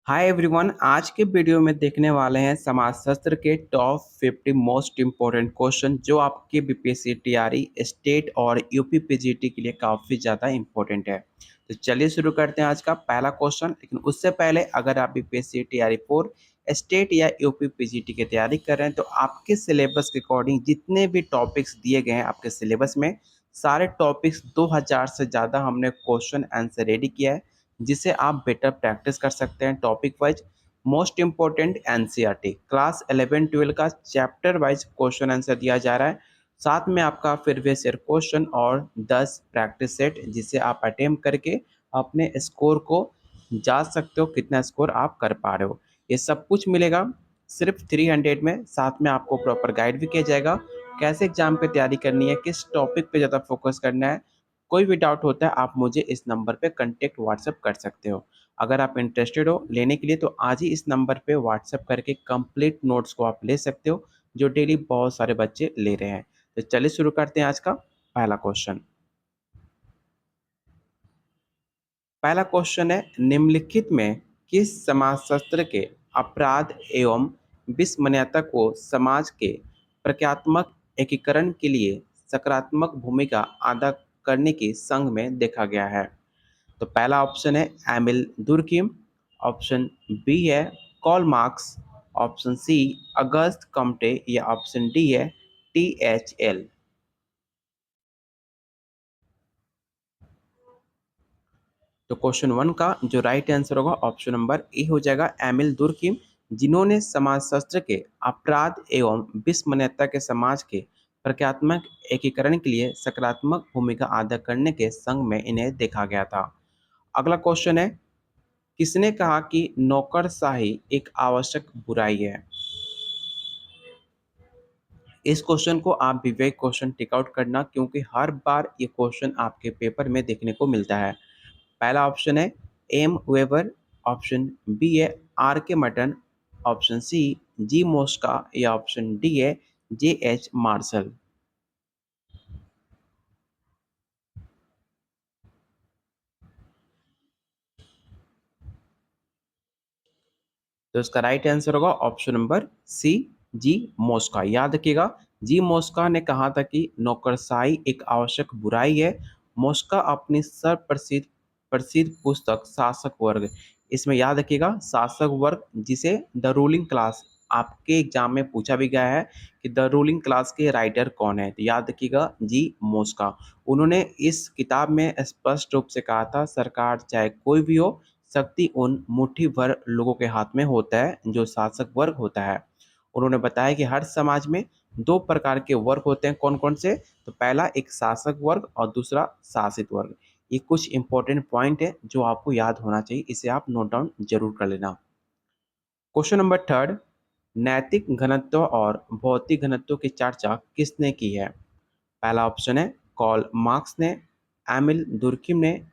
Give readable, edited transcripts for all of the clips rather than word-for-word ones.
Hi everyone. आज के video में देखने वाले हैं समाजशास्त्र के टॉप 50 मोस्ट इम्पोर्टेंट क्वेश्चन जो आपके बीपीएससी टीआरई स्टेट और यूपी पीजीटी के लिए काफ़ी ज़्यादा इम्पोर्टेंट है। तो चलिए शुरू करते हैं आज का पहला क्वेश्चन। लेकिन उससे पहले अगर आप बीपीएससी टीआरई 4 स्टेट या यूपी पीजीटी की तैयारी कर रहे हैं तो आपके सिलेबस के अकॉर्डिंग जितने भी टॉपिक्स दिए गए हैं आपके सिलेबस में सारे टॉपिक्स 2000 से ज़्यादा हमने क्वेश्चन आंसर रेडी किया है जिसे आप बेटर प्रैक्टिस कर सकते हैं। Topic wise most important NCERT class 11-12 का चैप्टर वाइज क्वेश्चन आंसर दिया जा रहा है। साथ में आपका प्रीवियस ईयर क्वेश्चन और 10 प्रैक्टिस सेट जिसे आप अटेम्प्ट करके अपने स्कोर को जांच सकते हो कितना स्कोर आप कर पा रहे हो। ये सब कुछ मिलेगा सिर्फ 300 में। साथ में आपको प्रॉपर गाइड भी किया जाएगा कैसे एग्जाम पे तैयारी करनी है, किस टॉपिक पे ज़्यादा फोकस करना है। कोई भी डाउट होता है आप मुझे इस नंबर पे कांटेक्ट व्हाट्सएप कर सकते हो। अगर आप इंटरेस्टेड हो लेने के लिए तो आज ही इस नंबर पे व्हाट्सएप करके कंप्लीट नोट्स को आप ले सकते हो जो डेली बहुत सारे बच्चे ले रहे हैं। तो चलिए शुरू करते हैं आज का पहला क्वेश्चन। पहला क्वेश्चन है, निम्नलिखित में किस समाजशास्त्र के अपराध एवं विस्मरणीयता को समाज के प्रक्रियात्मक एकीकरण के लिए सकारात्मक भूमिका अदा करने की संघ में देखा गया है। तो पहला ऑप्शन है एमिल दुर्किम, ऑप्शन बी है कॉल मार्क्स, ऑप्शन सी अगस्त कम्टे या ऑप्शन डी है THL। तो क्वेश्चन वन का जो राइट आंसर होगा ऑप्शन नंबर ए हो जाएगा एमिल दुर्किम, जिन्होंने समाजशास्त्र के अपराध एवं विस्मरणीयता के समाज के प्रक्रियात्मक एकीकरण के लिए सकारात्मक भूमिका अदा करने के संघ में इन्हें देखा गया था। अगला क्वेश्चन है, किसने कहा कि नौकरशाही एक आवश्यक बुराई है। इस क्वेश्चन को आप विवेक क्वेश्चन टिक आउट करना क्योंकि हर बार ये क्वेश्चन आपके पेपर में देखने को मिलता है। पहला ऑप्शन है एम वेबर, ऑप्शन बी है RK मटन, ऑप्शन सी जी मोस्का या ऑप्शन डी है JH मार्शल। तो इसका राइट आंसर होगा ऑप्शन नंबर सी जी मोस्का। याद रखिएगा, जी मोस्का ने कहा था कि नौकरशाही एक आवश्यक बुराई है। मोस्का अपनी सर्वप्रसिद्ध प्रसिद्ध पुस्तक शासक वर्ग, इसमें याद रखिएगा शासक वर्ग जिसे द रूलिंग क्लास आपके एग्जाम में पूछा भी गया है कि द रूलिंग क्लास के राइटर कौन है, तो याद रखिएगा जी मोस्का। उन्होंने इस किताब में स्पष्ट रूप से कहा था सरकार चाहे कोई भी हो, शक्ति उन मुट्ठी भर लोगों के हाथ में होता है जो शासक वर्ग होता है। उन्होंने बताया कि हर समाज में दो प्रकार के वर्ग होते हैं, कौन कौन से, तो पहला एक शासक वर्ग और दूसरा शासित वर्ग। ये कुछ इंपॉर्टेंट पॉइंट है जो आपको याद होना चाहिए, इसे आप नोट डाउन जरूर कर लेना। क्वेश्चन नंबर थर्ड, नैतिक घनत्व और भौतिक घनत्व की चर्चा किसने की है। पहला ऑप्शन है कॉल मार्क्स ने, एमिल दुर्किम ने,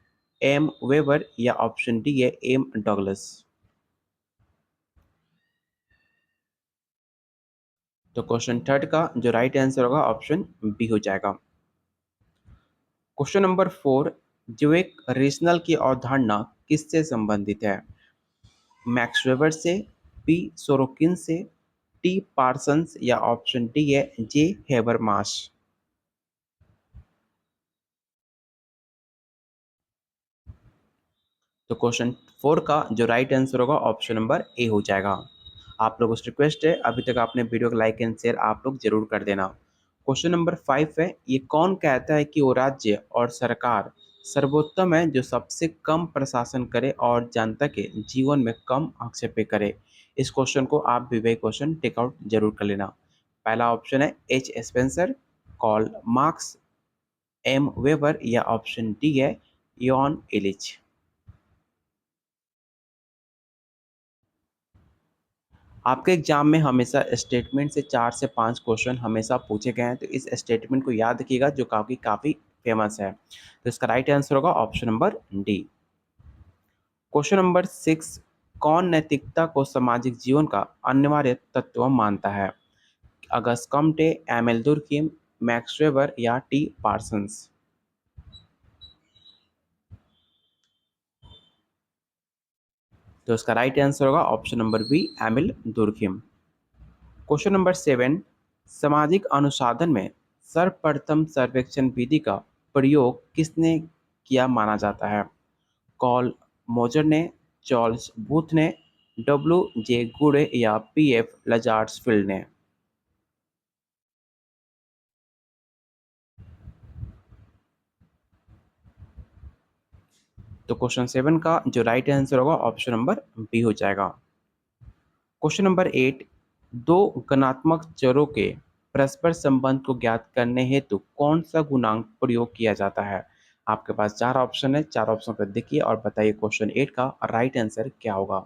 एम वेबर या ऑप्शन डी है एम डगलस। तो क्वेश्चन थर्ड का जो राइट आंसर होगा ऑप्शन बी हो जाएगा। क्वेश्चन नंबर फोर, जो एक रेशनल की अवधारणा किससे संबंधित है। मैक्स वेबर से, पी सोरोकिन से, टी पार्सन्स या ऑप्शन डी है जे हेबरमास। तो क्वेश्चन फोर का जो राइट आंसर होगा ऑप्शन नंबर ए हो जाएगा। आप लोगों से रिक्वेस्ट है अभी तक आपने वीडियो को लाइक एंड शेयर आप लोग जरूर कर देना। क्वेश्चन नंबर फाइव है, ये कौन कहता है कि वो राज्य और सरकार सर्वोत्तम है जो सबसे कम प्रशासन करे और जनता के जीवन में कम हस्तक्षेप करे। इस क्वेश्चन को आप भी वही क्वेश्चन टेक आउट जरूर कर लेना। पहला ऑप्शन है H Spencer, Karl Marx, M Weber या ऑप्शन डी है यॉन एलिच। आपके एग्जाम में हमेशा स्टेटमेंट से 4 से 5 क्वेश्चन हमेशा पूछे गए हैं, तो इस स्टेटमेंट को याद रखिएगा जो काफ़ी फेमस है। तो इसका राइट आंसर होगा option number D. Question number six, कौन नैतिकता को सामाजिक जीवन का अनिवार्य तत्व मानता है। August Comte, Emile Durkheim, Max Weber या टी पार्सन्स। तो इसका राइट आंसर होगा option number B, Emile Durkheim. Question number 7, सामाजिक अनुसंधान में सर्वप्रथम सर्वेक्षण विधि का प्रयोग किसने किया माना जाता है? कॉल मोजर ने, चार्ल्स बूथ ने, डब्ल्यू.जे. गुडे या पी.एफ. लजार्ट्सफील्ड ने? तो क्वेश्चन 7 का जो राइट आंसर होगा ऑप्शन नंबर बी हो जाएगा। क्वेश्चन नंबर 8, दो गणात्मक चरों के परस्पर संबंध को ज्ञात करने हेतु कौन सा गुणांक प्रयोग किया जाता है? आपके पास चार ऑप्शन है, चार ऑप्शन पर देखिए और बताइए क्वेश्चन 8 का राइट आंसर क्या होगा।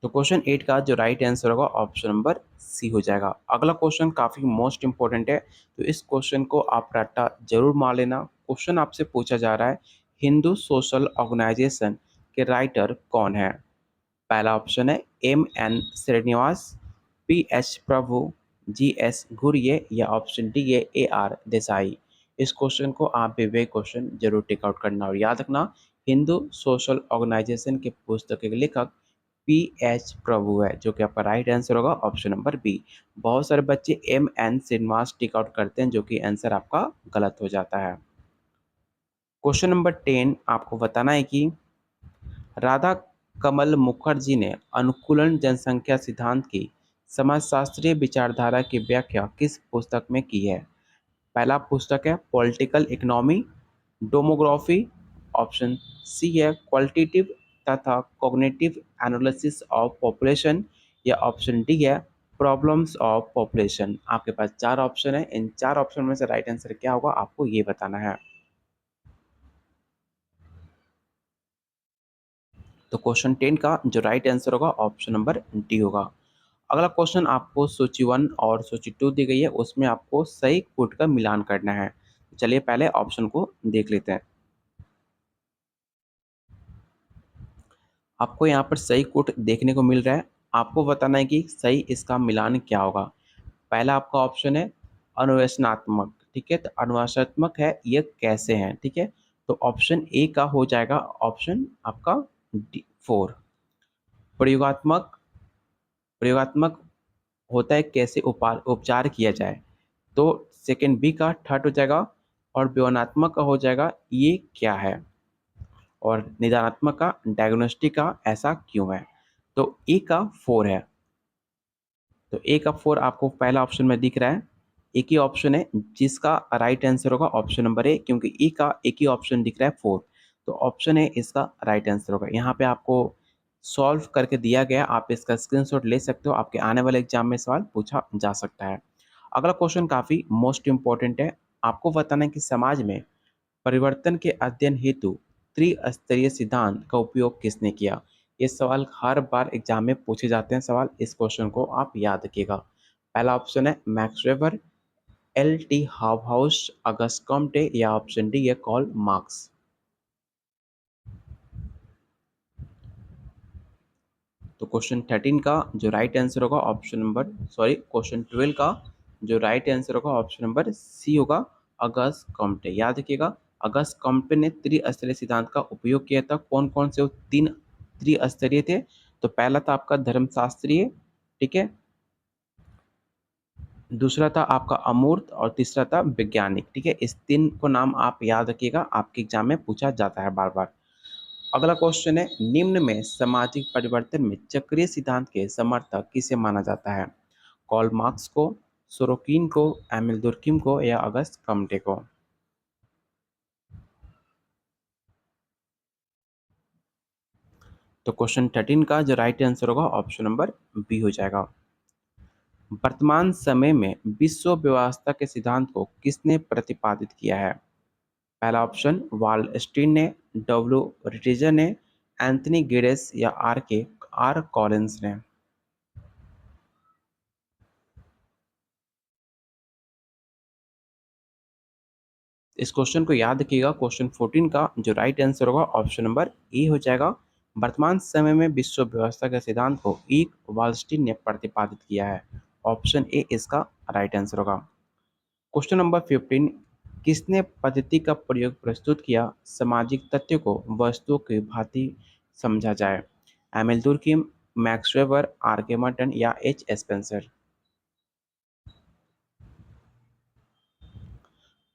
तो क्वेश्चन 8 का जो राइट आंसर होगा ऑप्शन नंबर सी हो जाएगा। अगला क्वेश्चन काफी मोस्ट इंपॉर्टेंट है, तो इस क्वेश्चन को आप रट्टा जरूर मार लेना। क्वेश्चन आपसे पूछा जा रहा है, हिंदू सोशल ऑर्गेनाइजेशन के राइटर कौन है? पहला ऑप्शन है M.N. श्रीनिवास, P.H. प्रभु, G.S. घुरिये या ऑप्शन डी है A.R. देसाई। इस क्वेश्चन को आप भी वे क्वेश्चन जरूर टेक आउट करना और याद रखना, हिंदू सोशल ऑर्गेनाइजेशन के पुस्तक के लेखक P.H. प्रभु है, जो कि आपका राइट आंसर होगा ऑप्शन नंबर बी। बहुत सारे बच्चे M.N. श्रीनिवास टिक आउट करते हैं, जो कि आंसर आपका गलत हो जाता है। क्वेश्चन नंबर 10 आपको बताना है कि राधा कमल मुखर्जी ने अनुकूलन जनसंख्या सिद्धांत की समाजशास्त्रीय विचारधारा की व्याख्या किस पुस्तक में की है? पहला पुस्तक है political economy demography, option C है क्वालिटेटिव तथा कॉग्निटिव एनालिसिस ऑफ पॉपुलेशन या ऑप्शन डी है प्रॉब्लम्स ऑफ पॉपुलेशन। आपके पास चार ऑप्शन है, इन चार ऑप्शन में से राइट आंसर क्या होगा आपको ये बताना है। तो क्वेश्चन 10 का जो राइट आंसर होगा ऑप्शन नंबर डी होगा। अगला क्वेश्चन आपको सूची 1 और सूची 2 दी गई है, उसमें आपको सही कोड का मिलान करना है। चलिए पहले ऑप्शन को देख लेते हैं। आपको यहाँ पर सही कोड देखने को मिल रहा है, आपको बताना है कि सही इसका मिलान क्या होगा। पहला आपका ऑप्शन है अन्वेषणात्मक, ठीक है, तो अन्वेषणात्मक है ये कैसे हैं, ठीक है, तो ऑप्शन ए का हो जाएगा ऑप्शन आपका डी 4। प्रयोगात्मक, प्रयोगात्मक होता है कैसे उपचार किया जाए, तो सेकंड बी का थर्ड हो जाएगा। और व्यवनात्मक का हो जाएगा ये क्या है, और निदानात्मक का डायग्नोस्टिक का ऐसा क्यों है। तो ए का 4 है, तो ए का 4 आपको पहला ऑप्शन में दिख रहा है। एक ही ऑप्शन है जिसका राइट आंसर होगा ऑप्शन नंबर ए, क्योंकि ए का एक ही ऑप्शन दिख रहा है 4, तो ऑप्शन ए इसका राइट आंसर होगा। यहाँ पे आपको सॉल्व करके दिया गया, आप इसका स्क्रीनशॉट ले सकते हो, आपके आने वाले एग्जाम में सवाल पूछा जा सकता है। अगला क्वेश्चन काफी मोस्ट इंपॉर्टेंट है, आपको बताना है कि समाज में परिवर्तन के अध्ययन हेतु त्रिस्तरीय सिद्धांत का उपयोग किसने किया? ये सवाल हर बार एग्जाम में पूछे जाते हैं सवाल, इस क्वेश्चन को आप याद रखिएगा। पहला ऑप्शन है Max Weber, L.T. Hobhouse, August Comte या ऑप्शन डी है कॉल मार्क्स। तो क्वेश्चन 13 का जो राइट आंसर होगा ऑप्शन नंबर, सॉरी क्वेश्चन 12 का जो राइट आंसर होगा ऑप्शन नंबर सी होगा अगस्त कॉम्टे। याद रखिएगा, अगस्त कॉम्टे ने त्रिस्तरीय सिद्धांत का उपयोग किया था। कौन कौन से वो तीन त्रिस्तरीय थे? तो पहला था आपका धर्मशास्त्रीय, ठीक है, दूसरा था आपका अमूर्त और तीसरा था वैज्ञानिक, ठीक है, इस तीन को नाम आप याद रखिएगा, आपके एग्जाम में पूछा जाता है बार बार। अगला क्वेश्चन है, निम्न में सामाजिक परिवर्तन में चक्रीय सिद्धांत के समर्थक किसे माना जाता है? कॉल मार्क्स को, सोरोकिन को, एमिल दुर्कheim को या अगस्त कम्टे को? तो क्वेश्चन 13 का जो राइट आंसर होगा ऑप्शन नंबर बी हो जाएगा। वर्तमान समय में विश्व व्यवस्था के सिद्धांत को किसने प्रतिपादित किया है? पहला ऑप्शन वालस्टीन ने, डब्ल्यू रिटेजर ने, एंथनी गिडेस या आर कॉलिंस ने? इस क्वेश्चन को याद रखिएगा, क्वेश्चन 14 का जो राइट आंसर होगा ऑप्शन नंबर ए हो जाएगा। वर्तमान समय में विश्व व्यवस्था के सिद्धांत को एक वालस्टीन ने प्रतिपादित किया है, ऑप्शन ए इसका राइट आंसर होगा। क्वेश्चन नंबर 15, किसने पद्धति का प्रयोग प्रस्तुत किया सामाजिक तथ्य को वस्तुओं की भांति समझा जाए? एमिल दुर्कheim, मैक्स वेबर, आर के मर्टन या एच स्पेंसर?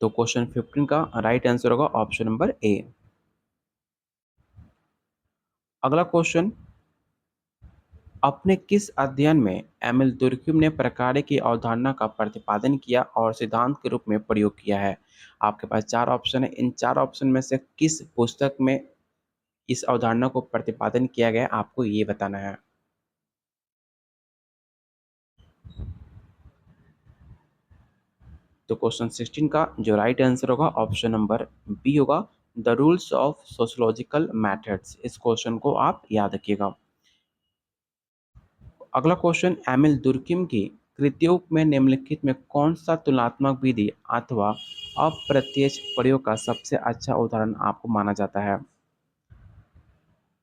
तो क्वेश्चन 15 का राइट आंसर होगा ऑप्शन नंबर ए। अगला क्वेश्चन, अपने किस अध्ययन में एमिल दुर्कheim ने प्रकार्य की अवधारणा का प्रतिपादन किया और सिद्धांत के रूप में प्रयोग किया है? आपके पास चार ऑप्शन है, इन चार ऑप्शन में से किस पुस्तक में इस अवधारणा को प्रतिपादन किया गया आपको ये बताना है। तो क्वेश्चन 16 का जो राइट आंसर होगा ऑप्शन नंबर बी होगा, the rules of sociological methods. इस क्वेश्चन को आप याद रखिएगा। अगला क्वेश्चन, एमिल दुर्कheim की कृतियों में निम्नलिखित में कौन सा तुलनात्मक विधि अथवा अप्रत्यक्ष प्रयोग का सबसे अच्छा उदाहरण आपको माना जाता है?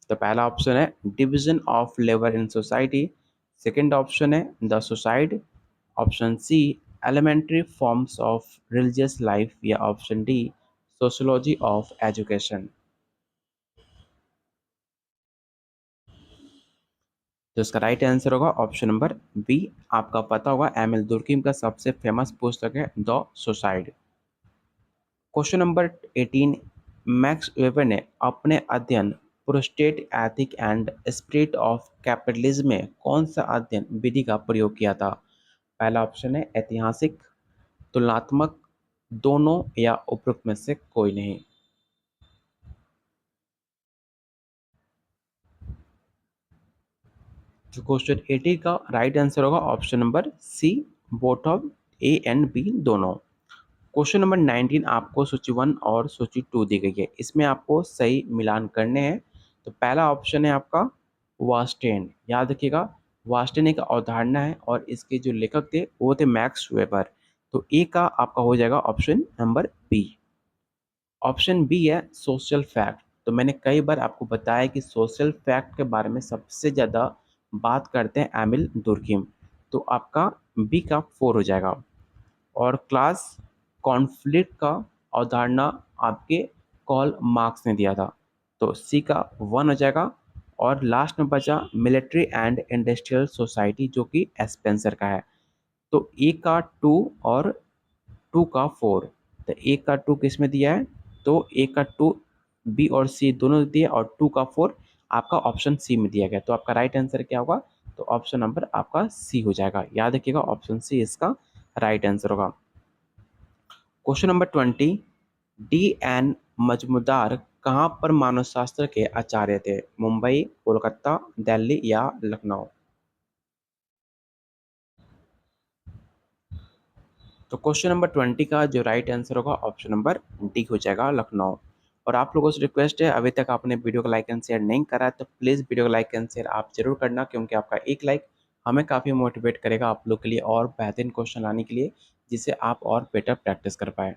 तो पहला ऑप्शन है division of labour in society, second option है the suicide, option C elementary forms of religious life या option D sociology of education. तो इसका राइट आंसर होगा ऑप्शन नंबर बी। आपका पता होगा एमिल दुर्कheim का सबसे फेमस पुस्तक है the suicide. Question number 18, max weber ने अपने अध्ययन prostate ethic and spirit of capitalism में कौन सा अध्ययन विधि का प्रयोग किया था? पहला ऑप्शन है ऐतिहासिक, तुलनात्मक, दोनों या उपरोक्त में से कोई नहीं। तो क्वेश्चन 80 का राइट आंसर होगा option number C, both of A and B दोनों। क्वेश्चन नंबर 19 आपको सूची 1 और सूची 2 दी गई है, इसमें आपको सही मिलान करने हैं। तो पहला ऑप्शन है आपका वास्टेन, याद रखिएगा वास्टेन एक अवधारणा है और इसके जो लेखक थे वो थे मैक्स वेबर। तो ए का आपका हो जाएगा option number B. Option B है सोशल फैक्ट। तो मैंने कई बार आपको बताया कि सोशल फैक्ट के बारे में सबसे ज़्यादा बात करते हैं एमिल दुर्कheim। तो आपका बी का 4 हो जाएगा। और क्लास कॉन्फ्लिक्ट का अवधारणा आपके कॉल मार्क्स ने दिया था, तो सी का 1 हो जाएगा। और लास्ट में बचा मिलिट्री एंड इंडस्ट्रियल सोसाइटी जो कि स्पेंसर का है। तो ए का 2 और 2 का 4। तो ए का 2 किस में दिया है? तो ए का 2 बी और सी दोनों दिए और 2 का 4 आपका ऑप्शन सी में दिया गया। तो आपका राइट आंसर क्या होगा? तो ऑप्शन नंबर आपका सी हो जाएगा। याद रखिएगा ऑप्शन सी इसका राइट आंसर होगा। Question number 20, D N Majumdar कहाँ पर मानव शास्त्र के आचार्य थे? मुंबई, कोलकाता, दिल्ली या लखनऊ? तो क्वेश्चन नंबर 20 का जो राइट आंसर होगा ऑप्शन नंबर डी हो जाएगा, लखनऊ। और आप लोगों से रिक्वेस्ट है, अभी तक आपने वीडियो को लाइक एंड शेयर नहीं करा है तो प्लीज़ वीडियो को लाइक एंड शेयर आप जरूर करना, क्योंकि आपका एक लाइक हमें काफ़ी मोटिवेट करेगा आप लोग के लिए और बेहतरीन क्वेश्चन लाने के लिए, जिससे आप और बेटर प्रैक्टिस कर पाए।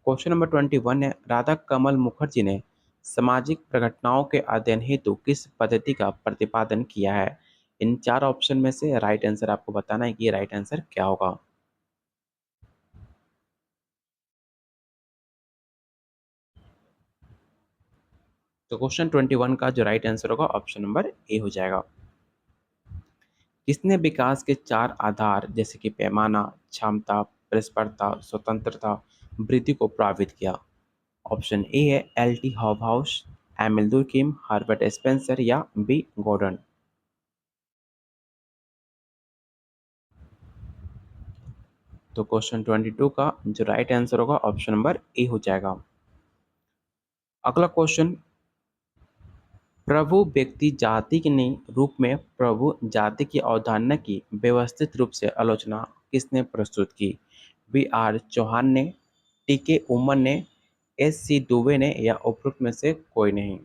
क्वेश्चन नंबर 21 है, राधा कमल मुखर्जी ने सामाजिक प्रघटनाओं के अध्ययन हेतु किस पद्धति का प्रतिपादन किया है? इन चार ऑप्शन में से राइट आंसर आपको बताना है कि ये राइट आंसर क्या होगा। तो क्वेश्चन 21 का जो राइट आंसर होगा ऑप्शन नंबर ए हो जाएगा। किसने विकास के चार आधार जैसे कि पैमाना, क्षमता, परस्परता, स्वतंत्रता, वृद्धि को प्रभावित किया? ऑप्शन ए है L T Hobhouse, Emile Durkheim, Herbert Spencer या बी गॉर्डन? तो क्वेश्चन 22 का जो राइट आंसर होगा ऑप्शन नंबर ए हो जाएगा। अगला क्वेश्चन, प्रभु व्यक्ति जाति के रूप में प्रभु जाति की अवधारणा की व्यवस्थित रूप से आलोचना किसने प्रस्तुत की? बी आर चौहान ने, टी के उमन ने, एस सी दुबे ने या उपरोक्त में से कोई नहीं?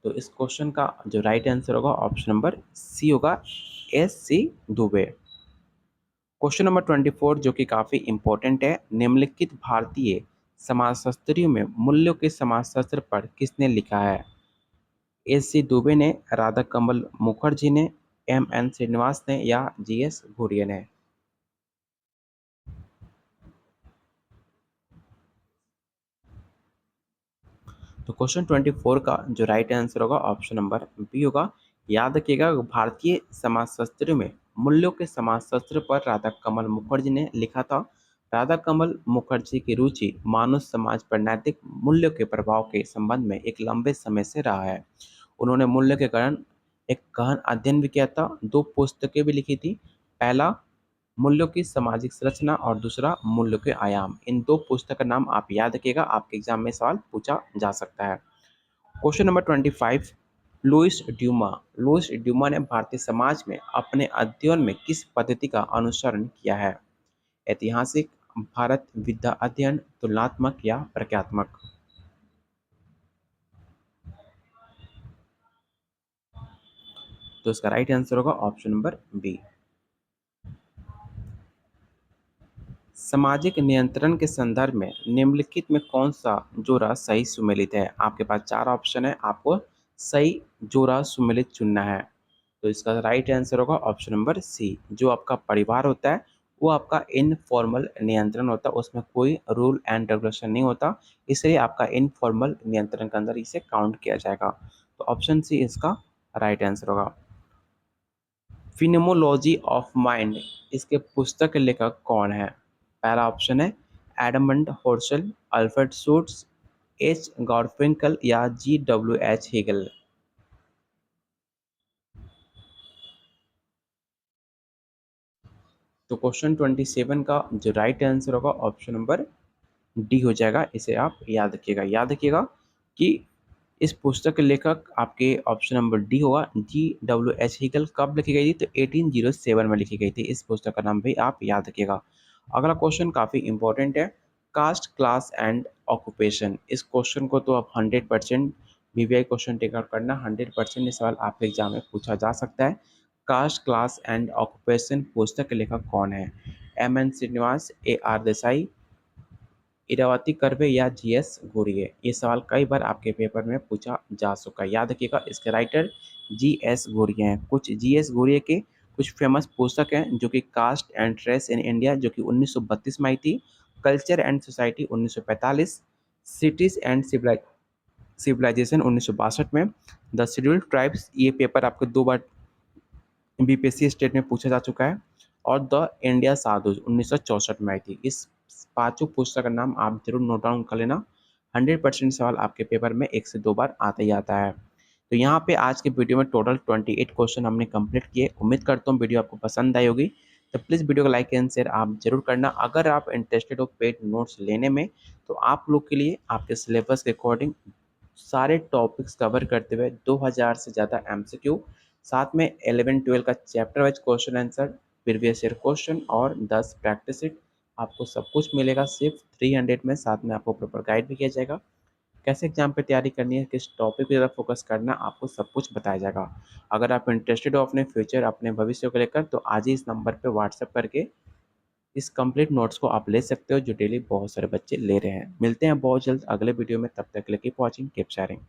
तो इस क्वेश्चन का जो राइट आंसर होगा ऑप्शन नंबर सी होगा, S C Dube. Question number 24 जो कि काफ़ी इंपॉर्टेंट है, निम्नलिखित भारतीय समाजशास्त्रियों में मूल्यों के समाजशास्त्र पर किसने लिखा है? एस सी दुबे ने, राधा कमल मुखर्जी ने, एम एन श्रीनिवास ने या जी एस घुरिया ने? तो क्वेश्चन 24 का जो राइट आंसर होगा ऑप्शन नंबर बी होगा। याद रखिएगा, भारतीय समाजशास्त्र में मूल्यों के समाजशास्त्र पर राधा कमल मुखर्जी ने लिखा था। राधा कमल मुखर्जी की रुचि मानव समाज पर नैतिक मूल्यों के प्रभाव के संबंध में एक लंबे समय से रहा है। उन्होंने मूल्य के कारण एक गहन अध्ययन भी किया था, दो पुस्तकें भी लिखी थी। पहला मूल्यों की सामाजिक संरचना और दूसरा मूल्यों के आयाम। इन दो पुस्तक का नाम आप याद रखिएगा, आपके एग्जाम में सवाल पूछा जा सकता है। Question number 25, Louis Dumont. Louis Dumont ने भारतीय समाज में अपने अध्ययन में किस पद्धति का अनुसरण किया है? ऐतिहासिक, भारत विद्या अध्ययन, तुलनात्मक या प्रक्रियात्मक? तो इसका राइट आंसर होगा ऑप्शन नंबर बी। सामाजिक नियंत्रण के संदर्भ में निम्नलिखित में कौन सा जोड़ा सही सुमेलित है? आपके पास चार ऑप्शन है, आपको सही जोड़ा सुमेलित चुनना है। तो इसका राइट आंसर होगा ऑप्शन नंबर सी। जो आपका परिवार होता है वो आपका इनफॉर्मल नियंत्रण होता है, उसमें कोई रूल एंड रेगुलेशन नहीं होता, इसलिए आपका इनफॉर्मल नियंत्रण के अंदर इसे काउंट किया जाएगा। तो ऑप्शन सी इसका राइट आंसर होगा। फिनोमोलॉजी ऑफ माइंड, इसके पुस्तक के लेखक कौन है? पहला ऑप्शन है एडमंड होर्सल, अल्फ्रेड शूट्स, एच गॉडफ्रिंकल या G.W.H. हिगल। तो क्वेश्चन 27 का जो राइट आंसर होगा ऑप्शन नंबर डी हो जाएगा। इसे आप याद रखिएगा। याद रखिएगा कि इस पुस्तक के लेखक आपके ऑप्शन नंबर डी होगा। G.W.H. हिगल कब लिखी गई थी? तो 1807 में लिखी गई थी। इस पुस्तक का नाम भी आप याद रखिएगा। अगला क्वेश्चन काफ़ी इंपॉर्टेंट है, कास्ट क्लास एंड ऑक्यूपेशन। इस क्वेश्चन को तो आप 100% वीवीआई क्वेश्चन टेक आउट करना, 100% ये सवाल आपके एग्जाम में पूछा जा सकता है। कास्ट क्लास एंड ऑक्यूपेशन पुस्तक के लेखक कौन है? M.N. Srinivas, A.R. Desai, Iravati curve या G.S. घुरिये। ये सवाल कई बार आपके पेपर में पूछा जा चुका है। याद रखिएगा, इसके राइटर G.S. घुरिये हैं। कुछ G.S. घुरिये के कुछ फेमस पुस्तक हैं जो कि caste and trace in India जो कि 1932 में आई थी, culture and society 1945, cities and civilization 1962 में, द शेड्यूल्ड ट्राइब्स, ये पेपर आपको 2 बार बीपीएससी स्टेट में पूछा जा चुका है, और द इंडिया साधुज 1964 में आई थी। इस पांचों पुस्तक का नाम आप जरूर नोट डाउन कर लेना। 100% सवाल आपके पेपर में 1 से 2 बार आता ही आता है। तो यहाँ पे आज के वीडियो में टोटल 28 क्वेश्चन हमने कंप्लीट किए। उम्मीद करता हूँ वीडियो आपको पसंद आई होगी। तो प्लीज़ वीडियो को लाइक एंड शेयर आप जरूर करना। अगर आप इंटरेस्टेड हो पेड नोट्स लेने में, तो आप लोग के लिए आपके सिलेबस के अकॉर्डिंग सारे टॉपिक्स कवर करते हुए 2000 से ज़्यादा एमसीक्यू, साथ में 11-12 का chapter wise question answer, previous year question और 10 प्रैक्टिस सेट, आपको सब कुछ मिलेगा सिर्फ 300 में। साथ में आपको प्रॉपर गाइड भी किया जाएगा, कैसे एग्जाम पे तैयारी करनी है, किस टॉपिक पे ज़्यादा फोकस करना, आपको सब कुछ बताया जाएगा। अगर आप इंटरेस्टेड हो अपने फ्यूचर, अपने भविष्य को लेकर, तो आज ही इस नंबर पे व्हाट्सएप करके इस कंप्लीट नोट्स को आप ले सकते हो जो डेली बहुत सारे बच्चे ले रहे हैं। मिलते हैं बहुत जल्द अगले वीडियो में, तब तक के लिए कीप वॉचिंग, कीप शेयरिंग।